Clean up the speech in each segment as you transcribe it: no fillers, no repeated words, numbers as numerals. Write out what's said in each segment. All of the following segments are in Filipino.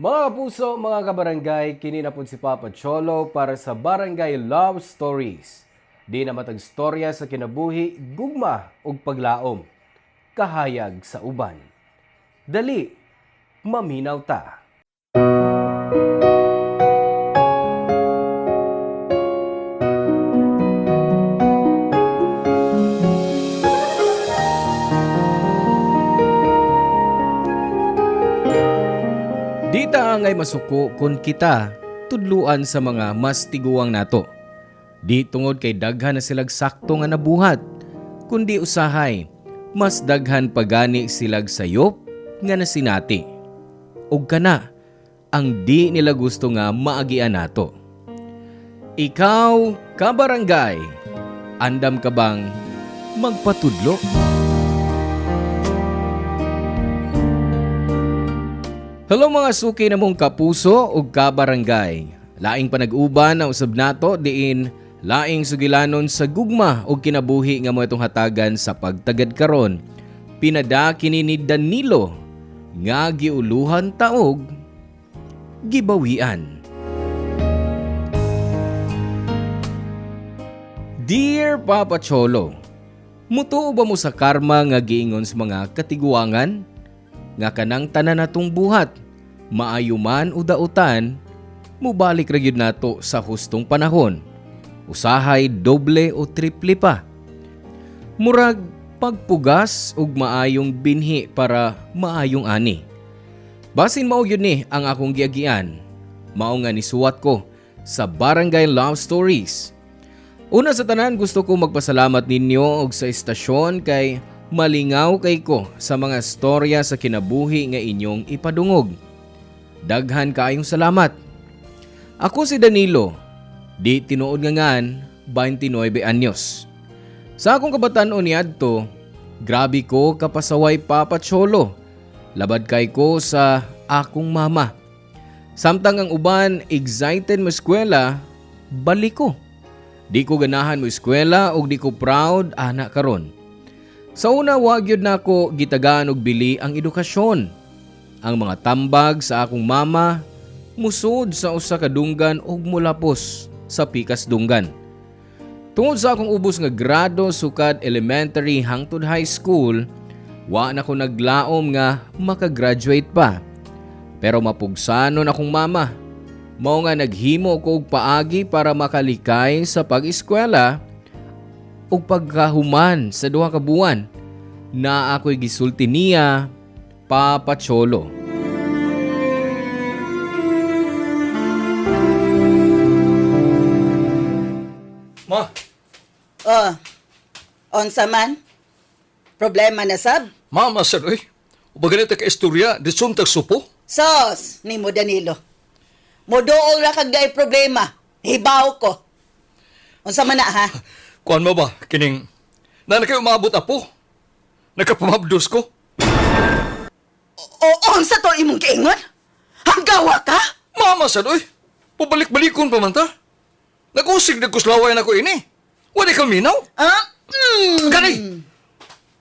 Mga kapuso, mga kabarangay, kini na po si Papa Cholo para sa Barangay Love Stories. Di na matag storya sa kinabuhi, gugma ug paglaom. Kahayag sa uban. Dali, maminaw ta. Dita angay masuko kon kita tudluan sa mga mas tiguang nato. Di tungod kay daghan na silag sakto nga nabuhat, kundi usahay mas daghan pagani silag sayop nga nasinati. Ug kana ang di nila gusto nga maagian nato. Ikaw, kabarangay, andam ka bang magpatudlo? Hello mga suki na mong kapuso ug kabarangay. Laing panag-uban ang usab nato diin laing sugilanon sa gugma ug kinabuhi nga mo itong hatagan sa pagtagad karon. Pinada kini ni Danilo nga giuluhan taog gibawian. Dear Papa Cholo, mutuo ba mo sa karma nga giingon sa mga katiguangan? Nga kanang tanan natong buhat, maayo man o dautan, mubalik ra gyud nato sa hustong panahon. Usahay doble o triple pa. Murag pagpugas ug maayong binhi para maayong ani. Basin mao gyud ni ang akong giagian. Mao nga nisuwat ko sa Barangay Love Stories. Una sa tanan, gusto ko magpasalamat ninyo og sa istasyon kay malingaw kay ko sa mga storya sa kinabuhi nga inyong ipadungog. Daghan kaayong salamat. Ako si Danilo, di tinuod nga ngan, 29 anyos. Sa akong kabatan-on niadto, grabe ko kapasaway Papa Cholo. Labad kay ko sa akong mama. Samtang ang uban excited mo eskwela, balik ko. Di ko ganahan mo eskwela ug di ko proud anak karon. Sa una, wag yun na ako gitagaan og bili ang edukasyon. Ang mga tambag sa akong mama, musod sa usa ka dunggan ug mulapos sa pikas dunggan. Tungod sa akong ubos nga grado sukad elementary hangtod high school, wa na ko naglaom nga makagraduate pa. Pero mapugsanon akong mama. Mao nga naghimo ko og paagi para makalikay sa pag-eskwela ug pagkahuman sa duha ka buwan na ako'y gisulti niya, Papa Cholo. Ma, Oh, onsa man? Problema na sab? mama sir, oy. Ubaganita ka istorya, di suntag supo. Sos, ni mo Danilo. Modool ra kag day problema. Hibaw ko. Unsa man na ha? Kuan mo ba, kining, na kayo umabot apo? Nakapamabdos ko? O onsa to imong giingon? Hanggawa ka? Mama sir, oy. Pabalik-balikon pa man ta. Nag-usig nagkuslaway na ko ini. Wala ka minaw? Ah? Gani!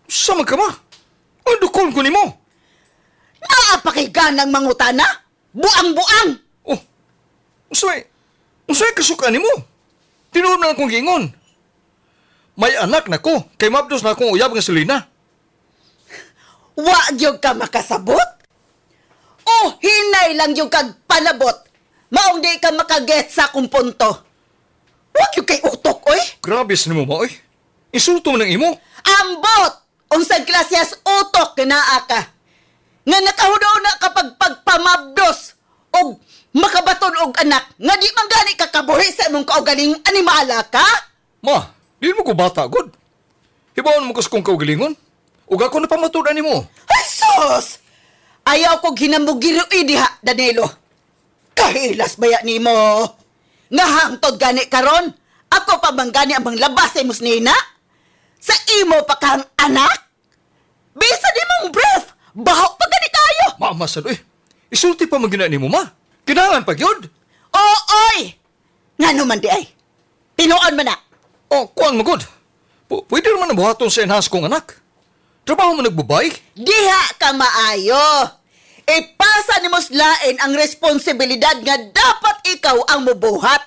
Sama ka ma? Ang dukon ko ni mo. Naapakiganang mangutana? Buang-buang! Oh, usay kasukan ni mo. Tinuod na akong gingon. May anak na ko, kay mabdos na akong uyab nga silina. Wa gyud ka makasabot? O hinay lang yung kag palabot? Maong di ka makaget sa akong punto. Wa gyud kay utok, oy. Grabe sa mo, ma, oy. Insulto mo ng imo. Ambot! Unsang klasyas utok kinaa ka. Nga nakahudaw na kapag pagpamabdos o makabaton og anak nga di man gani kakabuhi sa imong kaugaling animala ka? Ma, di mo ko bata, god. Hibawan mo ko sa kong kaugalingon. Ug ako na pamatudan ni mo. Ay sus! Ayaw ko ginamugiro diha, Danilo. Kahilas baya ni mo. Nga hangtod gani karon, ako pa bang gani ang labas sa imong nina? Sa imo pa kang anak? Bisa di mong breath, bahok pa gani kayo. Mama, sad, oy. Isulti pa magina ni mo, ma. Kinangan pa, gyud. Oy! Nga naman di ay. Tinuon mo na. Oh, kuan mo, god. Pwede naman na buhaton sa enhance kong anak. Trabaho mo nagbabay? Diha ka maayo. ipasa ni Muslain ang responsibilidad nga dapat ikaw ang mubuhat.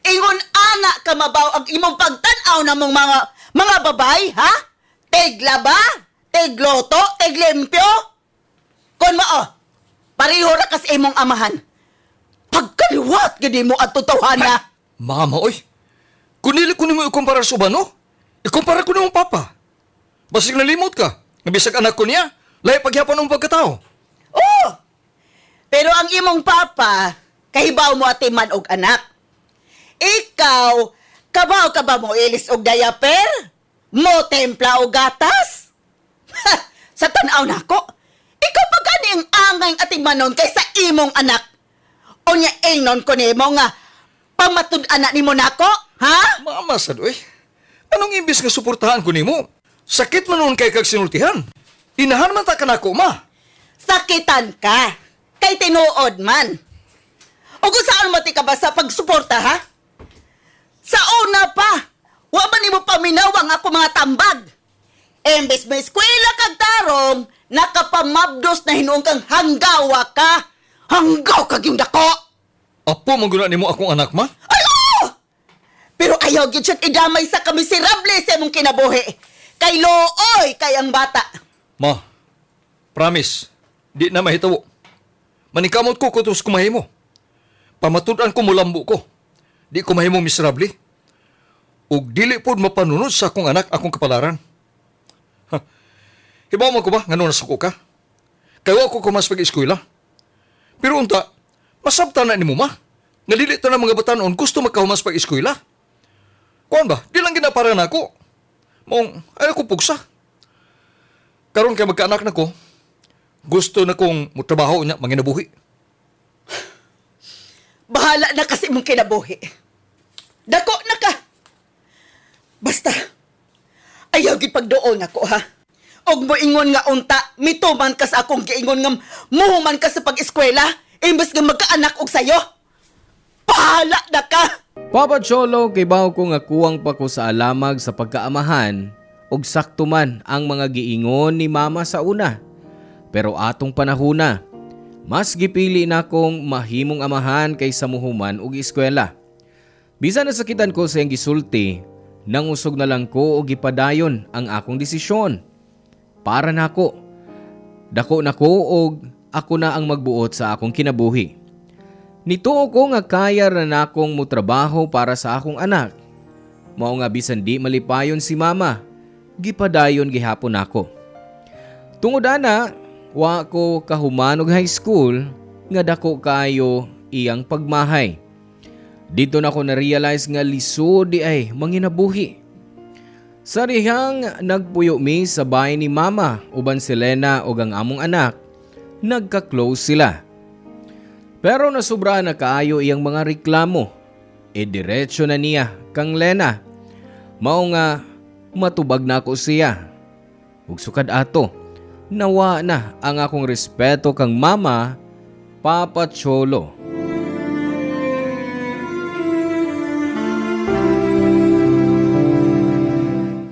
Ingon ana ka mabaw ang imong pagtan-aw na mong mga babay, ha? Teglaba, tegloto, teglimpyo. Kon mao, pareho ra kas imong amahan. Pagkaliwat gid mo at totoohana. Mama, oy. Kunili ko nimo ikumpara sa uban, no? Ikumpara ko nimong papa. Basig nalimot ka. Nabisag anak ko niya, lahi paghapon ng pagkatao. Oh! Pero ang imong papa, kahibaw mo atiman og anak. Ikaw, kabaw ka ba mo ilis og diaper? Mo templa og gatas? Ha! Sa tanaw nako, ikaw pa gani ang angay atimanon kaysa imong anak. O niya ingnon ko nimo nga, pamatud-anak nimo nako, ha? Mama, sad, oy. Anong imbis nga suportahan ko nimo? Sakit man nun kay kag sinultihan. Inahan man ta ka nako, ma. Sakitan ka. Kay tinuod man. O kung saan mo ti ka ba sa pagsuporta, ha? Sa una pa, wa man nimo paminawang ako mga tambag. Embes may eskwela kag tarong, nakapamabdos na hinuong kang hanggawa ka. Hanggaw kag yung dako. Apo, maguna nimo akong anak, ma? Ano? Pero ayaw gyud siya idamay sa kamiserable sa imong kinabuhi. Kay looy kay ang bata. Ma, promise, di na mahitawo. Manikamot ko kutos kumahimo. Pamatudan ko mulambo ko. Di ko mahimo miserable. Ug dili pod mapanunod sa akong anak akong kapalaran. Ha. Hibaw man ko ba ngano nasuko ka? Kaya ko kumas pag-eskwela. Pero unta, masabta na ni mo, ma. Nalilito na mga batanon gusto magkahumas pag-eskwela. Kuan ba? Di lang ginapara na ako. Mong, ayaw ko pugsa. Karon kay magkaanak na ko, gusto na kong mutrabaho niya manginabuhi. Bahala na kasi mong kinabuhi. Dako na ka. Basta, ayaw gid pagdoon ako, ha? Og mo ingon nga unta, mituman ka sa akong giingon nga muhuman ka sa pag-eskwela, imbes nga magkaanak og sayo. Bahala na ka. Papa Cholo, kibaw ko nga kuwang pa ko sa alamag sa pagkaamahan og sakto man ang mga giingon ni mama sa una. Pero atong panahuna, mas gipili na kong mahimong amahan kaysa muhuman og eskwela. Bisan nasakitan ko sa iyang gisulti, nangusog na lang ko og gipadayon ang akong desisyon. Para nako. Dako nako og ako na ang magbuot sa akong kinabuhi. Nituo ko nga kaya ra na akong mutrabaho para sa akong anak. Mao nga bisan di malipayon si mama, gipadayon gihapon ako. Tungod ana, wa ko kahuman og high school nga dako kayo iyang pagmahay. Dito na ko na-realize nga lisod di ay manginabuhi. Sa rihang nagpuyo mi sa bahay ni mama uban si Lena ug ang among anak, nagka-close sila. Pero nasubra na kaayo iyang mga reklamo. Diretso na niya kang Lena. Mao nga matubag na ako siya. Ug sukad ato, nawa na ang akong respeto kang mama, Papa Cholo.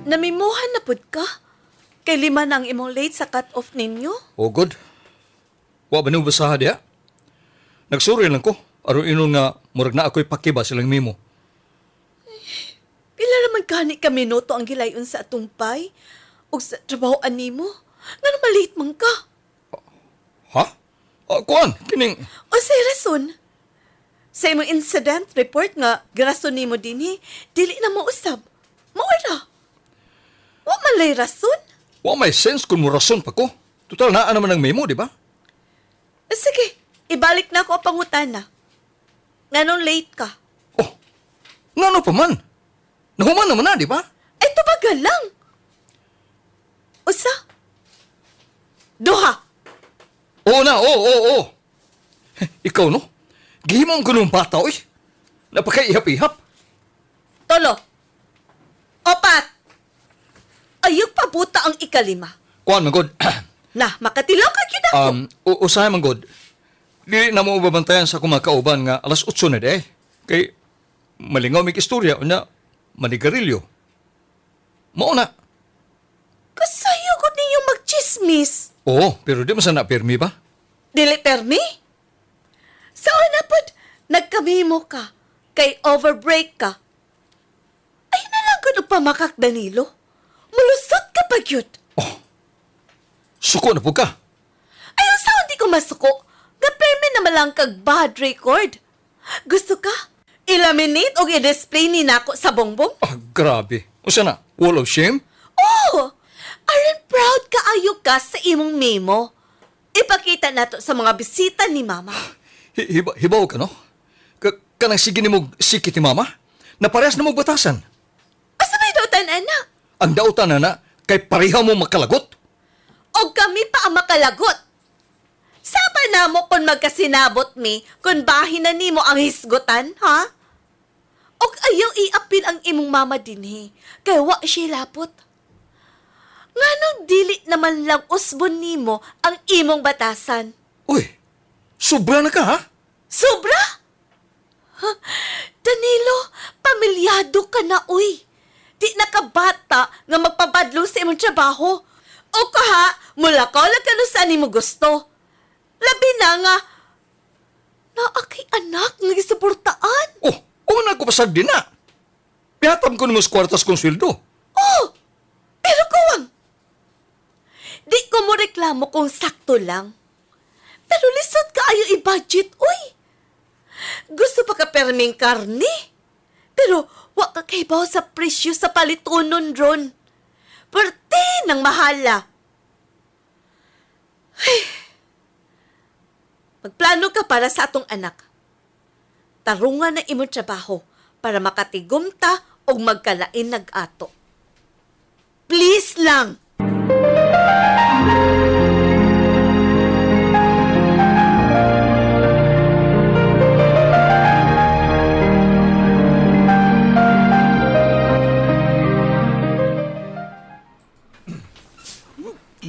Namimuhan na pud ka? Kay lima nang imong late sa cut-off ninyo? O good. Wa ba nung basaha diya? Nagsuri lang ko. Aron inon nga, murag na ako'y pakiba silang mimo. Pila naman gani ka minuto ang gilayon sa atumpay? O sa trabahoan nimo? Nga malit man ka? Ha? Kuan, kining... O sa rason? Sa imong incident report nga, garason nimo dinhi, dili na mo usab. Maura. Wa man lay rason? Wa may sense kung mo rason pa ko. Total, naa naman ang memo, di ba? Sige, ibalik na ako ang pangutana. Nganong late ka? Oh, ngano pa man? Nahuman naman na, di ba? Ay, tubagal lang. Usa? Duha? Oo na, oo. Ikaw, no? Gihimong ko nung bata, oy. Napaka-ihap-ihap. Tolo. Opat. Ayog pabuta ang ikalima. Kuan, magod. Na, makatilaw ka yun ako. Usahay, magod. Dili na mo babantayan sa kumakauban nga alas 8 na de. Kay malingaw may istorya o na manigarilyo. Mauna. Kasayo ko ninyong magchismis. Oo, pero di mo sana pirmi ba? Dili permi? Saan na pod nagkamimo ka, kay overbreak ka? Ay nalagod og pamakak, Danilo. Mulusot ka pa gyud. Suko na po ka. Ayaw saan di ko masuko. Nga permi na malang kag bad record. Gusto ka? I-laminate o i-display ni nako sa bongbong? Grabe. Usa na, wall of shame? Oh! Aron proud ka ayo ka sa imong memo. Ipakita nato sa mga bisita ni Mama. Hibaw ka, no? Kanang sige ni mo sikit ni mama? Na parehas na mo batasan. Asa may dautan, anak? Ang dautan na kay pareha mo makalagot. O kami pa ang makalagot. Saba na mo kung magkasinabot mi kung bahin na nimo ang hisgutan, ha? Og ayaw iapil ang imong mama dinhi, kay wa siya lapot. Nganong dili naman lang usbon nimo ang imong batasan? Uy, sobra na ka, ha? Sobra? Ha? Danilo, pamilyado ka na, uy. Di nakabata nga magpabadlo sa imong trabaho. O kaha, mula ka lang ka sa nimo gusto. Labi na nga, naaki anak nga gisuportaan. Ang nagkupasag din na. Pihatam ko naman sa kwartas kong sweldo. Oh, pero kuwang. Di ko mo reklamo kung sakto lang. Pero lisod ka ayo i-budget, uy. Gusto pa ka perming karne. Pero wa ka kaybaw sa presyo sa palitonon ron. Perte ng mahala. Ay. Magplano ka para sa atong anak. Tarungan na imong trabaho para makatigom ta o magkalain nag-ato. Please lang!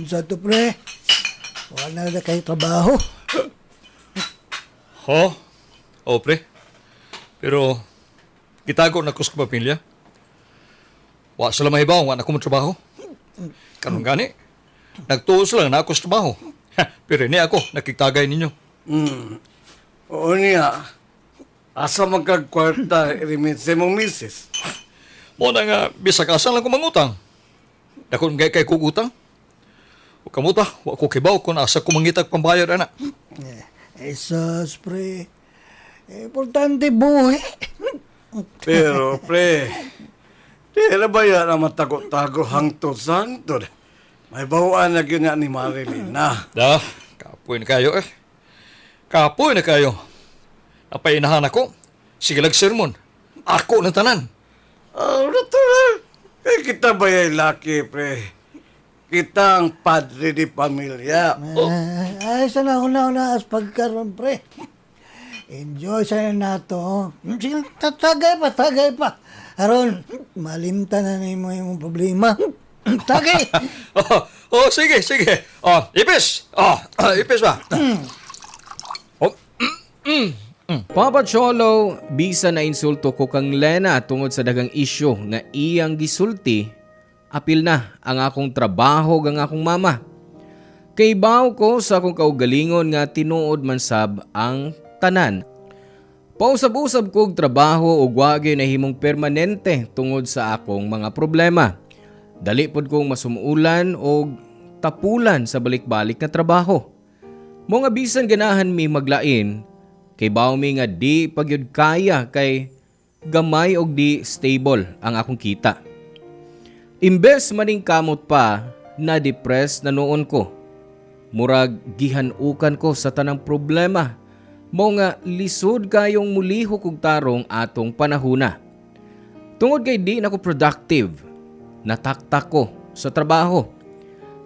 Sa to pre, wala na kayo trabaho. Pre. Pero, kitago na ko sa pamilya. Wa sila mahibaw, wa na ko trabaho. Kanong gani, nagtuos lang na ako sa trabaho. Pero ni ako, nakikitagay ninyo. Oo niya. Asa magkagkwarta rimit sa mong misis. Mo na nga, bisag asan lang ko mangutang. Dakon gay kay kugutang. O kamuta, wa ko kibaw kung asa ko mangitag pambayad, anak. Sus, pre. Importante buhay. Pero, pre, di na ba yan ang matago-tago hangtod-sangtod? May bawaan na yun ni Marilina. Kapoy na kayo eh. Kapoy na kayo. Napainahan ako. Sige lang sermon. Ako ng tanan. Natural. Kita ba yung laki, pre? Kita ang padre di pamilya. Ay, sana una as pagkaroon, pre. Enjoy sa nato. Sige, tagay pa. Aron, malimta na mo yung problema. Tagay! Sige. Ipis! Ipis ba? Papa Cholo, bisa na insulto ko kang Lena tungod sa dagang isyo nga iyang gisulti, apil na ang akong trabaho gang akong mama. Kay baw ko sa akong kaugalingon nga tinuod man sab ang tanan. Pausab-usab kog trabaho ug wagi na himong permanente tungod sa akong mga problema. Dali pod kong masumuulan og tapulan sa balik-balik na trabaho. Mo nga bisan ganahan mi maglain, kay baw mi nga di pagyud kaya kay gamay og di stable ang akong kita. Imbes maning kamot pa, na-depress na noon ko. Murag gihanukan ko sa tanang problema. Mo nga lisod kayong muliho kog tarong atong panahuna. Tungod kay di nako productive, nataktak ko sa trabaho.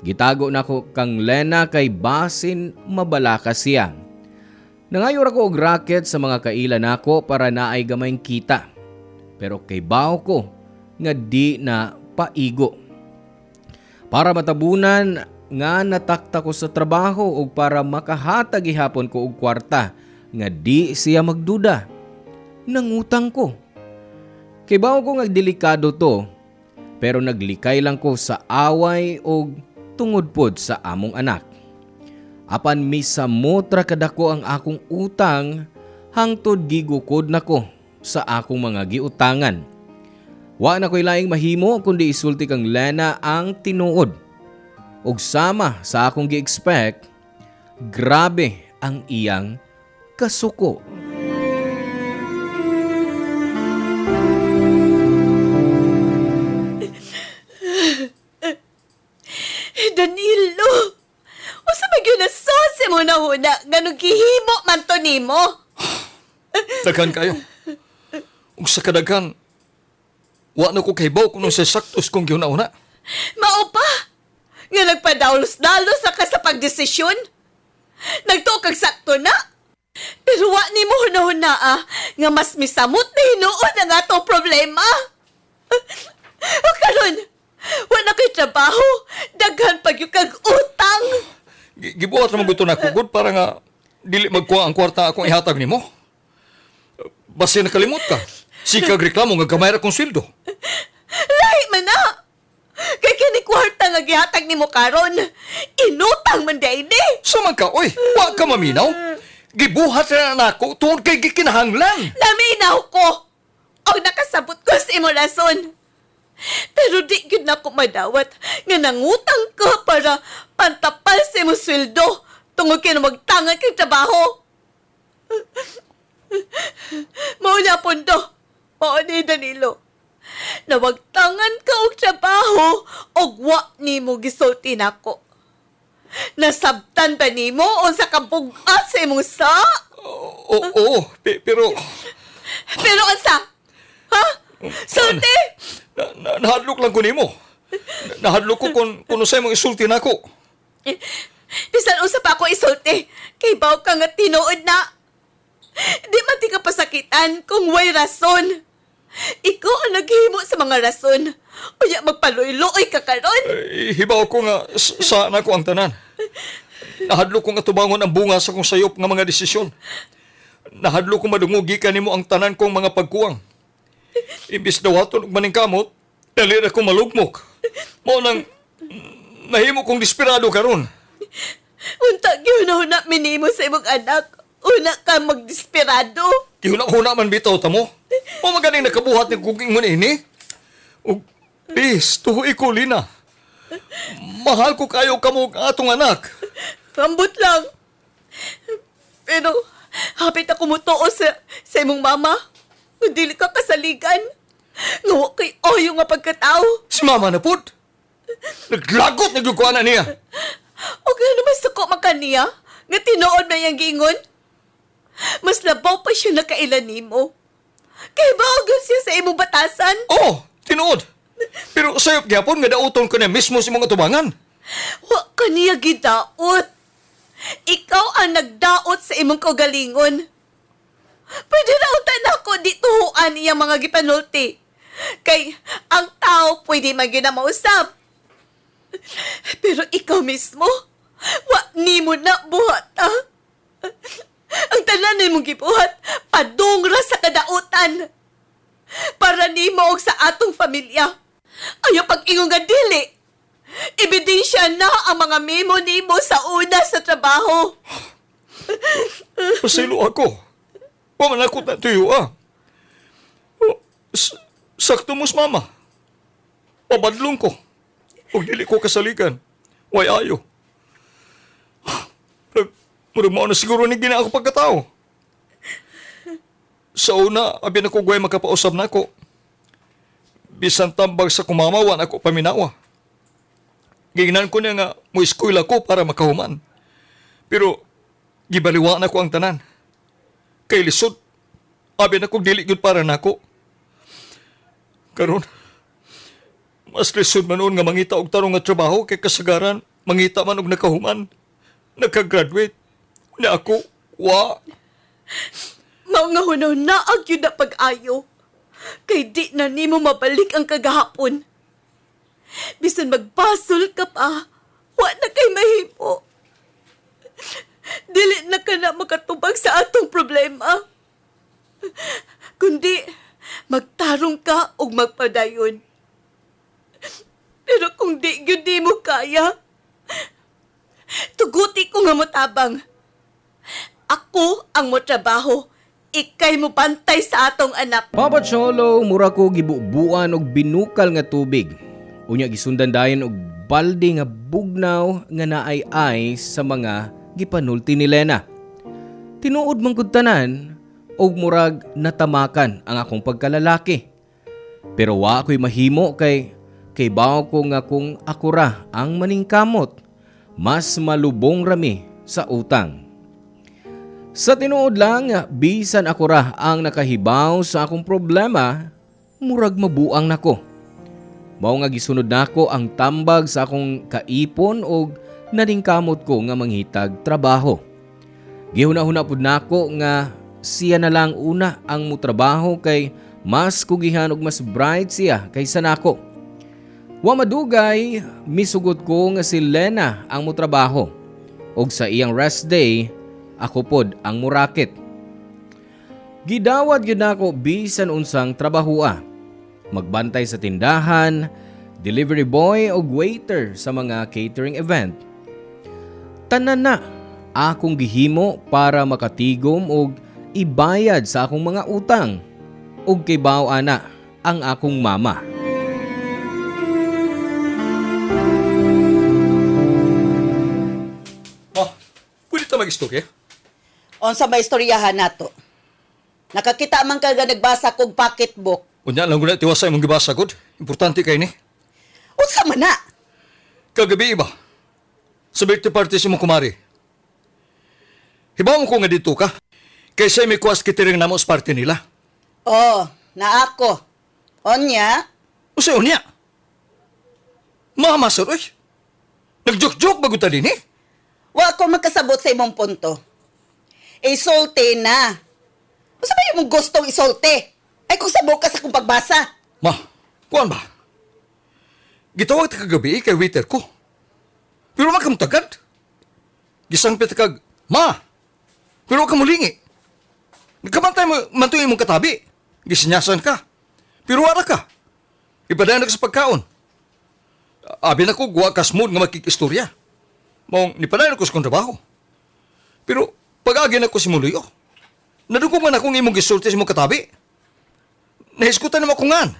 Gitago na ko kang Lena kay basin mabalaka siya. Nangayor ako og racket sa mga kaila nako para naay gamayng kita. Pero kay baw ko nga di na paigo. Para matabunan nga natakta ko sa trabaho ug para makahatag ihapon ko og kwarta nga di siya magduda. Nangutang ko. Kay baw ko nga delikado to, pero naglikay lang ko sa away o tungod pod sa among anak. Apan misamot ra kadako ang akong utang hangtod gigukod nako sa akong mga giutangan. Wa na ko'y laing mahimo kundi isulti kang Lena ang tinuod. Ug sama sa akong gi-expect, grabe ang iyang kasuko. Danilo, usa ba gyud na sose mo na huna nga nung gihimo man to nimo? Daghan kayo. Ug sa kadaghan, wa na ko kahibaw kung sa saktos kong giuna-una. Mao pa nga nagpadalos-dalos na ka sa pagdesisyon. Nagtuo kag sakto na. Pero wa nimo huna-huna nga mas misamot na hinuon ang atong problema. O karon, wa na kay trabaho, daghan pag yung kag utang. Gibuhat naman gusto na kugod para nga dili magkuha ang kwarta akong ihatag nimo. Basta nakalimot ka. Sikag reklamo nga gamay ra kong sweldo. Lahi man na. Kay kini kwarta nga gihatag nimo karon, inutang man daini. Saman ka, oy, wa ka maminaw. Gibuhat na nako tungod kay gikinahanglan. Naminaw ko. O nakasabot ko sa imo rason. Pero di gyud na ko madawat nga nangutang ka para pantapal sa imo sweldo tungod kay magtangan kay trabaho. Mao na pundo. Mao ni Danilo. Na wagtangan ka og trabaho og wa nimo gisulti nako. Nasabtan ba nimo unsa ka bugat sa imong sa? Oo, pero Pero unsa? Ha? Sulti? nahadlok lang ko nimo. Nahadlok ko kung sa imong isulti nako. Bisan unsa pa ako isulti, kay baw ka nga tinuod na. Di man ti ka pasakitan kung way rason. Ikaw ang naghimo sa mga rason. Unya magpaluy-luoy ka karon. Hibaw ko nga saan ako ang tanan. Nahadlok ko nga tubangon ang bunga sa kong sayop nga mga desisyon. Nahadlok ko madungugi ka nimo ang tanan kong mga pagkuwang. Imbis na waton og maningkamot, dali na ko malugmok. Mao nang nahimo kong desperado karon. Unta gihuna-huna minimo sa imong anak. Una ka magdesperado. Gihuna-huna man bitaw ta mo. O magaling nakabuhat ni cooking mo ini. Ug please, tuhoy ko Lina. Mahal ko kayo kamo ang atong anak. Ambot lang. Pero, hapit ako mutuo sa imong mama. Kung dili ka kasaligan. Ngawa kay oyo nga pagkatao. Si mama na pud. Naglagot na gugkuan na niya. O kaya naman suko makaniya. Nga tinuod na yung giingon. Mas labaw pa siya nakailan nimo. Kay bago siya sa imong batasan. Oh, tinuod. Pero sayop gyapon nga dauton ko na mismo si mga tubangan. Wa kaniya gidaot. Ikaw ang nagdaot sa imong kaugalingon. Pwede na utan ako di tuhuan iyang mga gipanulti. Kay ang tao pwede magyud na mausap. Pero ikaw mismo, wa nimo na buhat, ha? Ang tanan nimong gibuhat, padungra sa kadautan. Para nimo og sa atong pamilya. Ayaw pag-ingon nga dili. Ebidensya na ang mga memo nimo sa una sa trabaho. Pasilo ako. Wa man ako natuyo sakto mos mama. Pabadlong ko. Ug dili ko kasaligan. Way ayo. Murag mao na siguro ni gina ako pagkatao. Sa una, abi na ko guway makapausap na ako. Bisan tambag sa kumamawan ako paminawa. Gingnan ko niya nga mo eskwela ko para makahuman. Pero gibaliwaan ako ang tanan. Kay lisod, abi na kong dili gyud para nako. Karon, mas lisod man noon nga mangita og tarong nga trabaho kay kasagaran mangita man og nakahuman. Nagka-graduate. Na ako, wa. Mao nga hunaw na yun na pag-ayo. Kay di na nimo mabalik ang kagahapon. Bisan magbasol ka pa, wa na kay mahimo. Dili na ka na makatubag sa atong problema. Kundi, magtarong ka o magpadayon. Pero kung di yun di mo kaya, Tuguti ko nga motabang. Ako ang motrabaho. Ikay mo bantay sa atong anak. Papa Cholo, mura ko gibubuan og binukal nga tubig. Unya gisundan dayon og balde nga bugnaw nga naay-ay sa mga gipanulti ni Lena. Tinuod man gud tanan og murag natamakan ang akong pagkalalaki. Pero wa ako'y mahimo kay bawo ko nga kung ako ra ang maningkamot, mas malubong rami sa utang. Sa tinuod lang, bisan ako ra ang nakahibaw sa akong problema, murag mabuang nako. Mao nga gisunod nako ang tambag sa akong kaipon og naningkamot ko nga manghitag trabaho. Gihuna-huna pud nako nga siya na lang una ang mutrabaho kay mas kugihan og mas bright siya kaysa nako. Wa madugay, misugot ko nga si Lena ang mutrabaho og sa iyang rest day, ako pod ang murakit. Gidawat gyud nako bisan unsang trabahoa. Magbantay sa tindahan, delivery boy o waiter sa mga catering event. Tanan na akong gihimo para makatigom og ibayad sa akong mga utang ug kay bawo ana ang akong mama. Ma, pwede ta mag-istorya? Unsa may istoryahan nato? Nakakita man ka nga nagbasa kog pocketbook. Unya lang guna tiwasay mong gibasa gud. Importante kay ni. Unsa man na? Kagabi iba. Sa birthday party si mo kumari. Hibaw mo ko nga dito ka. Kaysa may kuwas kitiring namo sa party nila. Oh, na ako. Onya? Usa unya. Mga masar, oy. Nagjoke-joke bago ta din eh. Wa ako makasabot sa imong punto. Isulti na. Unsa ba yung gustong isulti? Ay kung sabok ka sa kong pagbasa. Ma, kuan ba? Gitawag ta kagabi kay waiter ko. Pero makamutagad. Gisangpit kag, ma, pero ka mulingi. Nagkamantay mo, mantuin mong katabi. Gisinyasan ka. Pero wala ka. Ipadayan ka sa pagkaon. Abi na ko, guwa ka smooth nga makikistorya. Mong nipadayan ko sa kong trabaho. Pero pag-agin ako si Muluyo, nadugong man akong imong gisulti sa imong katabi. Nahiskutan naman ko ngan.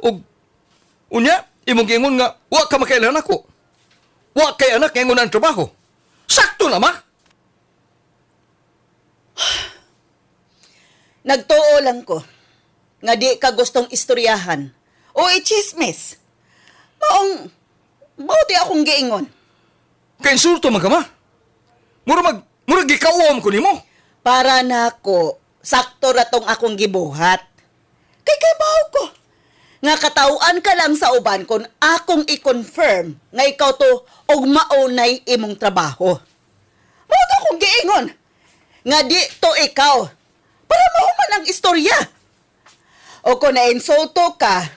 O, unya, imong gingon nga, wa ka makailan ako. Wa kay anak gingon ang trabaho. Sakto na, ma! Nagtuo lang ko nga di ka gustong istoryahan o i-chismis. Maudi akong giingon. Kay insulto man ka, ma. Murag gikawom ko nimo. Para na ako, sakto ratong akong gibuhat. Kay kabaw ko. Nga katauan ka lang sa uban kon akong i-confirm nga ikaw to og maunay imong trabaho. Mao akong giingon. Nga di to ikaw. Para mahuman ang istorya. O kung na-insulto ka,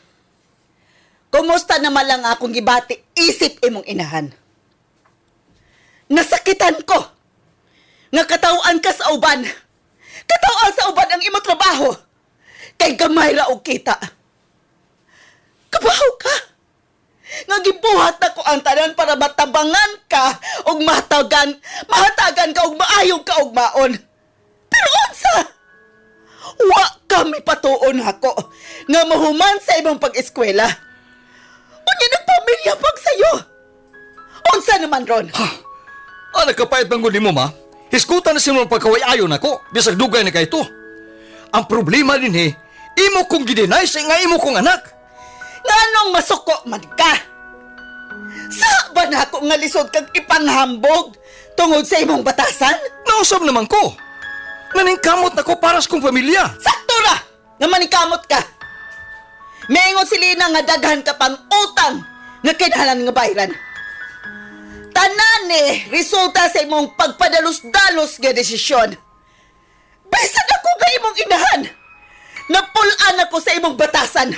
kumusta naman lang akong gibati isip imong inahan. Nasakitan ko. Nga katauan ka sa uban. Katauan sa uban ang imong trabaho. Kay gamay ra og kita. Kabaw ka. Nga gibuhat na ko ang tanan para matabangan ka og mahatagan ka og maayong ka og maon. Pero unsa? Wa kami patuon ako nga mahuman sa ibang pag-eskwela. Unya nagpamilya pag sayo. Unsa naman ron? Nakapait bang guli mo, ma? Hiskutan na sinong pagkaway-ayon ako. Bisag dugay na kayo to. Ang problema din imo kong gidinay sa nga imo kong anak. Nganong masuko man ka? Sa ba na ako nga lisod kag ipanghambog tungod sa imong batasan? Nausap naman ko. Naningkamot na ko para sa kong pamilya. Sakto na! Nga manikamot ka! Maingon si Lina nga daghan ka pang utang nga kinahanglan nga bayran. Tanan resulta sa imong pagpadalos-dalos nga desisyon. Bisan ako nga imong inahan. Napulaan ako sa imong batasan.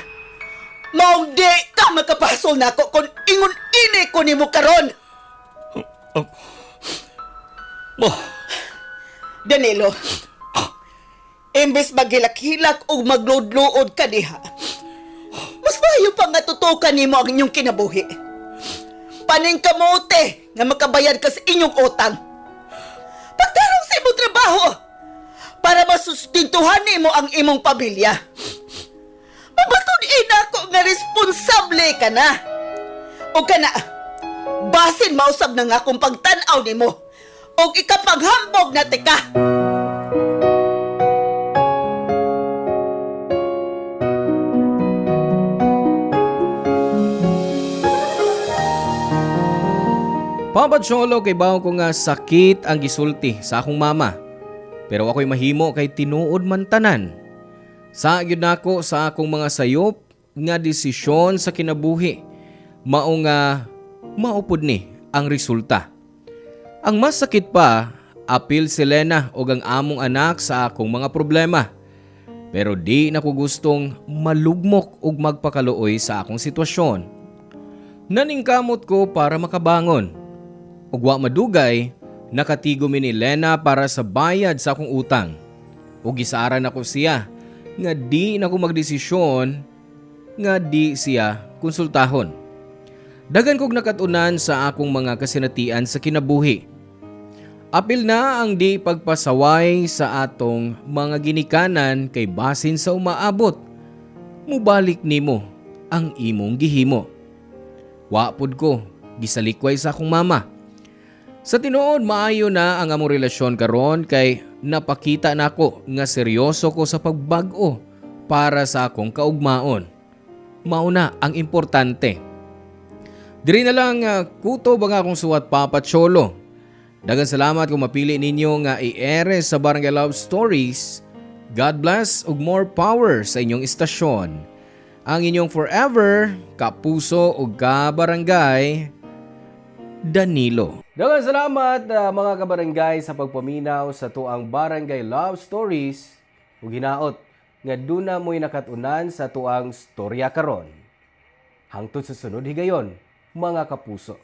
Maong di ka makapasol na ako kung ingon-ini ko nimo karon. Ma, Danilo, imbes maghilak-hilak o magluod-luod ka diha, mas mayo pa nga tutukan nimo ang inyong kinabuhi. paning kamote nga makabayad ka sa inyong utang. Pagtarong sa imong trabaho para masustintuhan nimo ang imong pamilya. Mabatud-in ako nga responsable ka na. O ka na, basin mausab na nga akong pagtanaw nimo o ikapaghambog na tika. Papa Cholo, kay bawo ko nga sakit ang gisulti sa akong mama. Pero ako'y mahimo kay tinuod man tanan. Sa gyud nako sa akong mga sayop nga desisyon sa kinabuhi. Mao nga maupod ni ang resulta. Ang mas sakit pa, apil si Lena o ang among anak sa akong mga problema. Pero di na ko gustong malugmok ug magpakaluoy sa akong sitwasyon. Naningkamot ko para makabangon. Ug wa madugay, nakatigo mi ni Lena para sa bayad sa akong utang. Ug gisaran ako siya nga di na ko magdesisyon nga di siya konsultahon. Dagan kog nakatunan sa akong mga kasinatian sa kinabuhi. Apil na ang di pagpasaway sa atong mga ginikanan kay basin sa umaabot. Mubalik nimo ang imong gihimo. Wa pud ko gisalikway sa akong mama. Sa tinuod, maayo na ang among relasyon karon kay napakita nako nga seryoso ko sa pagbag-o para sa akong kaugmaon. Mauna ang importante. Diri na lang kuto ba nga akong suwat, Papa Cholo. Daghang salamat kung mapili ninyo nga i-ere sa Barangay Love Stories. God bless ug more power sa inyong istasyon. Ang inyong forever, kapuso ug kabarangay, Danilo. Daghang salamat mga kabarangay sa pagpaminaw sa tuang Barangay Love Stories ug hinaot nga duna mo'y nakatunan sa tuang storya karon. Hangtod sa sunod higayon, mga kapuso.